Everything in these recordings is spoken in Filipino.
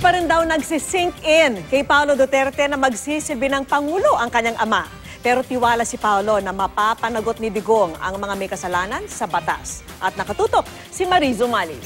pa rin daw nagsisink in kay Paolo Duterte na magsisilbi ng Pangulo ang kanyang ama. Pero tiwala si Paolo na mapapanagot ni Digong ang mga may kasalanan sa batas. At nakatutok si Mariz Umali.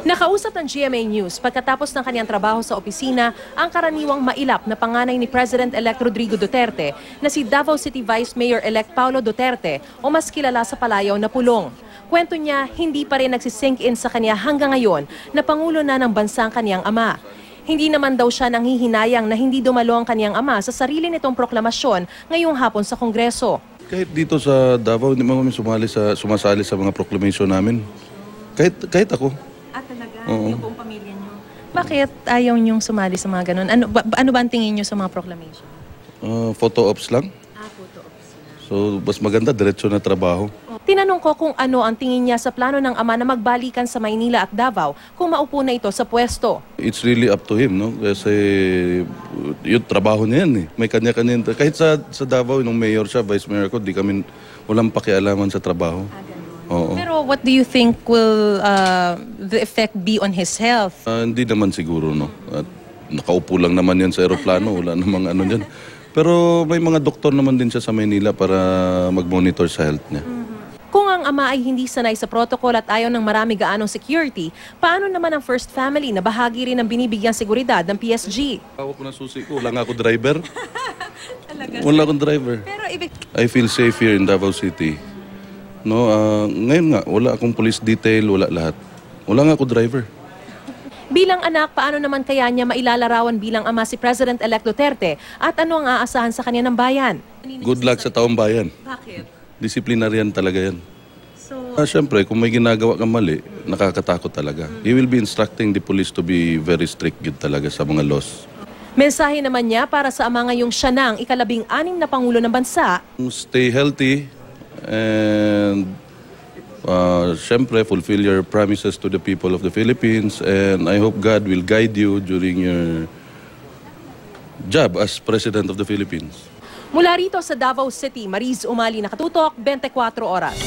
Nakausap ng GMA News pagkatapos ng kanyang trabaho sa opisina ang karaniwang mailap na panganay ni President-elect Rodrigo Duterte na si Davao City Vice Mayor-elect Paolo Duterte o mas kilala sa palayaw na Pulong. Kwento niya, hindi pa rin nagsisink in sa kanya hanggang ngayon na Pangulo na ng bansa ang kanyang ama. Hindi naman daw siya nanghihinayang na hindi dumalo ang kanyang ama sa sarili nitong proklamasyon ngayong hapon sa Kongreso. Kahit dito sa Davao, hindi mo kami sumasali sa mga proclamation namin. Kahit ako. At talaga, Oo. yung buong pamilya niyo. Bakit ayaw niyong sumali sa mga ganun? Ano ba ang tingin niyo sa mga proclamation? Photo ops lang. Photo ops na. So, mas maganda, diretso na trabaho. Tinanong ko kung ano ang tingin niya sa plano ng ama na magbalikan sa Maynila at Davao kung maupo na ito sa pwesto. It's really up to him, no? Kasi yung trabaho niya yan, eh. May kanya-kanya. Kahit sa Davao, nung mayor siya, vice mayor ko, walang pakialaman sa trabaho. Oo. Pero what do you think will the effect be on his health? Hindi naman siguro, no? At nakaupo lang naman yan sa aeroplano, wala namang ano dyan. Pero may mga doktor naman din siya sa Maynila para mag-monitor sa health niya. Kung ang ama ay hindi sanay sa protocol at ayaw ng marami gaanong security, paano naman ang first family na bahagi rin ng binibigyang seguridad ng PSG? Hawak ko na susi ko, wala nga ako driver. Wala akong driver. Pero I feel safe here in Davao City. No, ngayon nga, wala akong police detail, wala lahat. Wala nga ako driver. bilang anak, paano naman kaya niya mailalarawan bilang ama si President-elect Duterte at ano ang aasahan sa kanya ng bayan? Good luck sa taong bayan. Bakit? Disiplinaryan talaga yan. So, Siyempre, kung may ginagawa kang mali, nakakatakot talaga. He will be instructing the police to be very strict yun talaga sa mga laws. mensahe naman niya para sa ama ngayong siya na ang ika-16 na Pangulo ng bansa. Stay healthy and siyempre, fulfill your promises to the people of the Philippines, and I hope God will guide you during your job as President of the Philippines. Mula rito sa Davao City, Mariz Umali, nakatutok, 24 oras.